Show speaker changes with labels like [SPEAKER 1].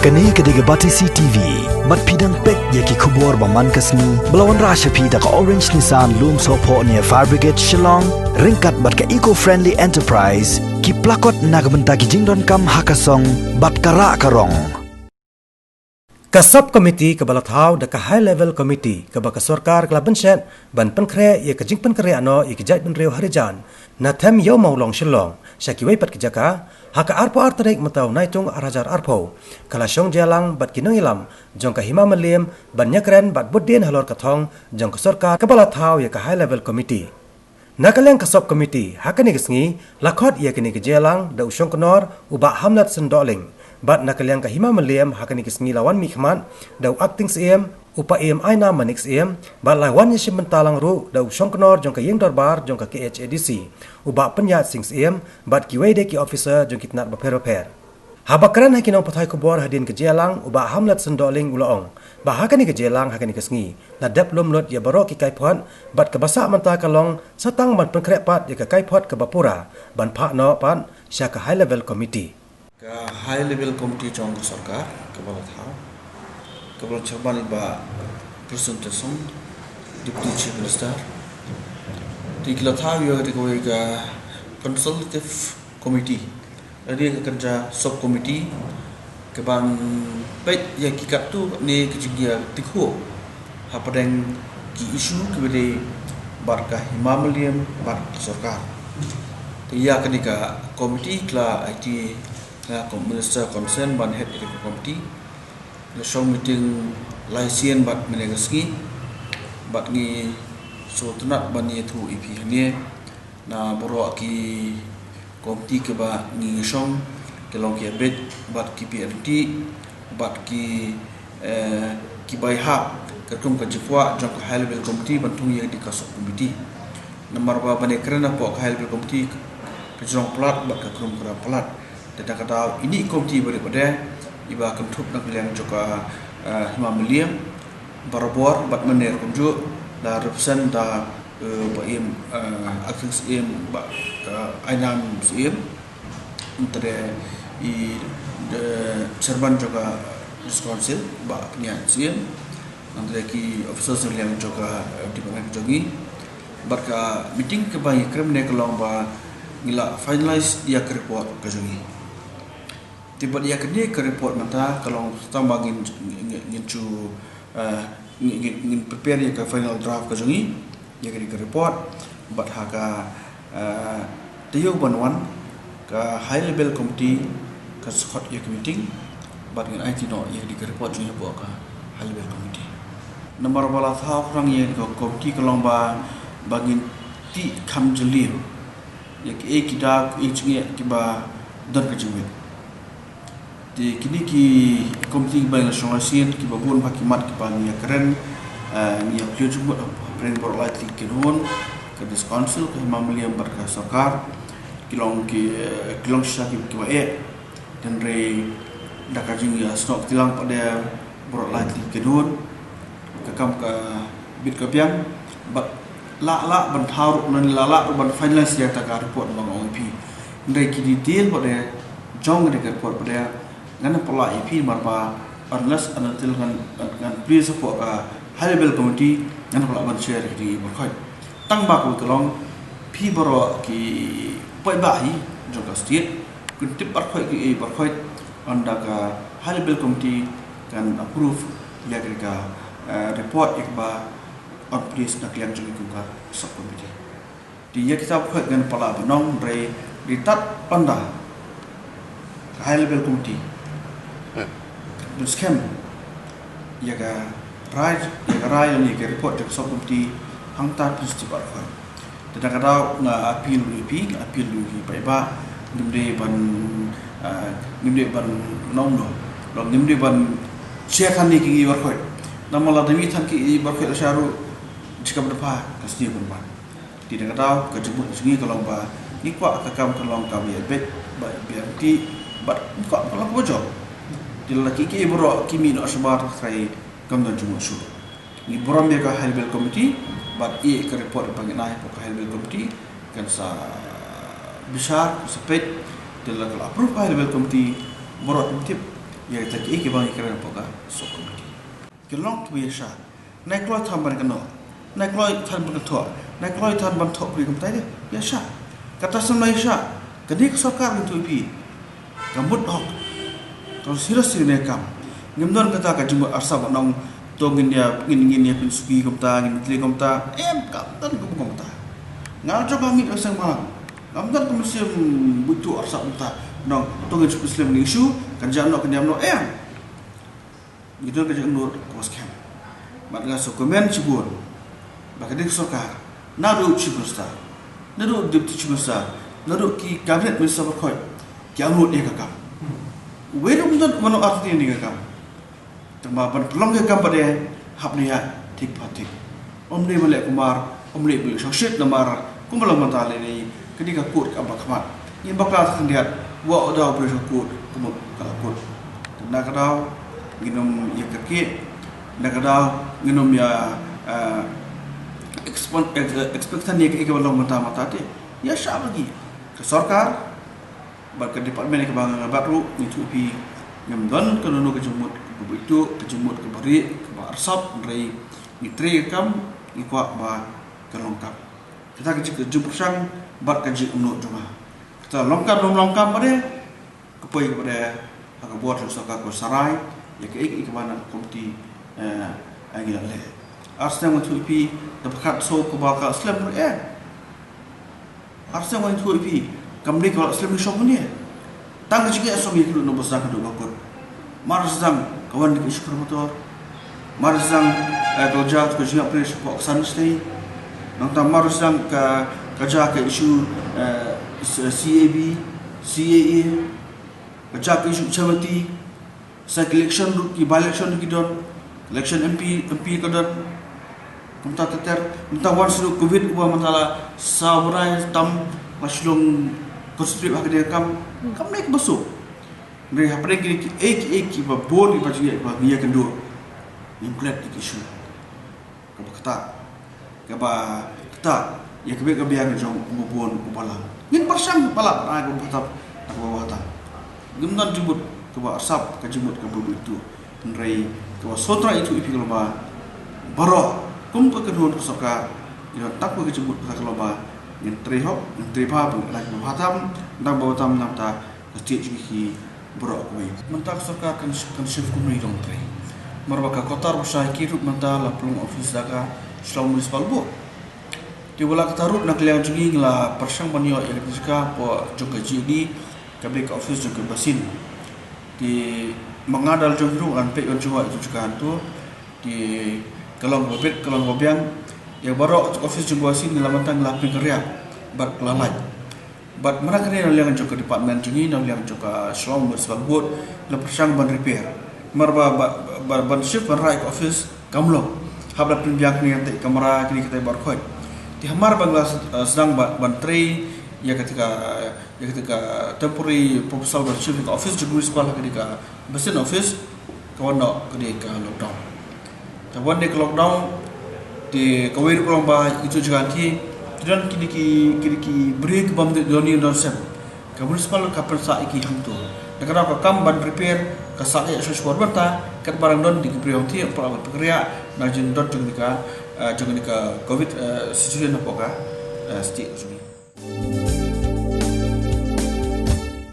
[SPEAKER 1] Kani kediga bati CTV, mat pidang pek yaki kubur baman kasni, belawan rasha pida ka Orange Nissan Loom Sopo near Fire Brigade Shillong, ringkat bat ka eco-friendly enterprise, ki plakot nagbenta ki jingdon kam hakasong, bat kara karong.
[SPEAKER 2] Ka subcommittee ka balathau da ka high level committee ka ba ka sarkar ka laban ban pankre ye ka jingpan kare ano ye ki jait ban reu harijan na them yo maulong shillong shaki wai pat ki jaka haka arpo artarek matau naitung arajar arpo kala shong jalang bat kinang ilam jong ka hima malim ban nyakren bat budin halor kathong jong ka sarkar ka balathau ye ka high level committee nakaleng ka subcommittee hakani gisngi lakhot ye kini ki jalang da usong konor uba hamlat sendoling bat nakaliang kahima maliam hakani kisngi lawan mikman dau acting cm upa em aina manix em bat lawan yeshim mentalang ru dau shongknor jong ka yeng darbar jong ka KHADC uba penyat sings em bat kiwede ki officer jong kitnat baper habakran hakinong pathai kubor hadin ke jelang uba hamlat sendoling ulaong ba hakani ke jelang hakani kisngi na dep lum lot ya barok ki kaipon bat ke basa menta kalong satang man penkrepat ya ka kaipot ke bapura ban pha no pan sya ka high level committee
[SPEAKER 3] ka high level committee chong ka sarkar ka balathau ka bal chabani ba presentation deputy chief minister ti kila thau yo ka consultative committee adi ka kerja sub committee ka ban pet ya ki kat tu ni ki jigia tikho hapadeng ki issue ki bede bar ka himamaliam bar sarkar ti ya ka committee kla IT Minister concern ban head of the committee the show meeting laisian bat menegaski bat ni so tunat ban ye thu ip ni na boro ki committee ke ba ni shong ke long ke bet bat ki PLT bat ki bai ha ke kum ka jipwa jong ka high level committee ban thu ye di ka sub committee nomor ba ban ekrana po ka high level committee ke jong plat bat ka kum kra plat dan kata ini komiti daripada iba kentup nak liang juga himamaliam barabor bat mener kunjuk da represent da baim acting sim ba ainam sim antara i chairman juga council ba penyan sim antara ki officers liang juga di mana jogi barka meeting ke bayi krem ne kelong ba ngila finalize dia ke report ke jogi tiba dia kini ke report mata kalau tambah ngin prepare ya ke final draft ke jungi ya ke report bat haka tiyo banwan ke high level committee ke skot ya meeting bat ngin IT no ya ke report jungi bo ke high level committee nomor bala thau rang ya ke committee kalau bangin ti kam jelir ya ke kita jungi ke ba dan ke jungi di kini ki komiti bang nasional sin ki babun hakimat ki pang ya keren ni ya pyo juga pren bor light ki non ke dis council ke mamliam barka sarkar kilong syaki ki wa dan re dakajing ya stok tilang pada bor light ki non ke kam ka bit ka piang ba la ban thau nan la ban finalize ya ta ka report bang OP ndai ki detail pada jong de report pada ngana pola IP marpa unless until ngan please support high level committee ngana pola ban share di berkhoi tang ba ko kelong pi boro ki pai ba hi joka state kun tip berkhoi ki berkhoi anda ka high level committee kan approve ya ka report ikba on please nak yang jung ka sub committee dia kita khoi ngan pola banong re ditat panda high level committee scam ya ga rai ni ke report ke sub committee hangta festival kan dan kada na appeal pi pai ba nimde ban nong lo nimde ban check kan ni ki war khoi namala demi than ki bar khoi sharu jika berpa kasni ban tidak kada ke jebut sungi kalau ba ni kwa ka kam kalau ka bi bet ba BMT bat kwa kalau bojo dilaki ki bro kimi no asbar sai kam dan juma su ni bro me ka high level committee bat e ke report bang nai ko high level committee kan sa besar sepet dilak approve high level committee bro tip ya kita ki bang ikran poka sub committee kelong tu biasa naik loi tham ban kano naik loi than ban tho naik loi than ban tho pri kam tai de biasa kata samai sha kadi sarkar tu pi kamut hok to serius ne kam ngimdon kata ka jumbo arsa banong to ngin ya pin suki kam ta ngin tli kam ta kam tan kam ta ngal jo kami asang malang kam tan kam sim butu arsa ta nong to ngin muslim ni isu kan jam no gitu ke nur kos kem mat ga so komen cibur baka dik sarkar na do cibusta na do deputy cibusta na do ki cabinet minister khoi kya ngut e ka kam we dum don mano arti ni ka kam tama ban pelong ke kam pade hapnia tik patik omne male kumar omne bil shashit namar kumalang matale ni kedi ka kut ka bakmat ni bakla khandiat wa oda operation kut kumuk kala kut na ka daw ginom ya kaki na ka daw ginom ya expectan ya ke balong mata mata te ya sya lagi ke sarkar bar ke department ke bang baru ni tu pi ngam don kono ke jumut ke begitu ke jumut ke bari ke arsap dari ni tri kam ni kwa ba ke longkap kita ke jumut sang bar ke ji umno juma kita longkap ade ke poi pada ka buat sarkar ko sarai ya ke mana komiti agila le arsna mo tu pi dapat so ko ba ka islam arsna mo tu pi kamri ko islam shop ni tang juga asom ye kudu no bosa kudu bakut marzang kawan di isu motor marzang dojat ko jia pres ko san stay nang ta marzang ka kaja ke isu CAB CAA kaja ke isu chamati sa election ki by election ki don election MP ko don kumta teter kumta wan suru covid ko matala sabrai tam maslung konstrip hak dia kam naik besok dari apa lagi ki ba bon ki ba ji ba dia kendo implant ki isu kata ya kebe yang jong bon ubala ngin persang pala aku tetap aku wata gimnan jubut ke ba asap ke jumut ke bubu itu nrai ke sotra itu ipi ba baro kum ke kedua sarkar ya tak ke jumut ke ba yang terihok, yang teripah lagi menghatam, dan bawa tam namta kecil juga berok kue. Mentang sarkar kan shift kumri dong teri. Merbaka kotar usai kirut mentang lapulung ofis daga Selong municipal bu. Di bola ketarut nak liang juga ngela persang banyo yang ketika po juga jadi kabik ofis juga basin. Di mengadal jongru anpe yon juga itu juga hantu di kelong bobet kelong bobian ya baru office jumbo asin ngelamatan ngelapin kerja bat kelalai bat mana kerja yang juga department jungi yang juga Selong municipal board lepersang ban repair marba ban shift ban right office kamlo habla pinjak ni nanti kamera kini kita barkoi di hamar banglas sedang ban tray ya ketika temporary proposal ban shift ke office juga sekolah ketika mesin office kawan nak ketika lockdown kawan dek lockdown di kawin kurang bah itu juga nanti dan kini break bam de doni don sem kamu sekolah kapan sa iki hamtu negara ka kam ban repair ka sa ya so sport banta kat barang don di priong ti apa pekerja na jin don juga nika covid situation apa ka sti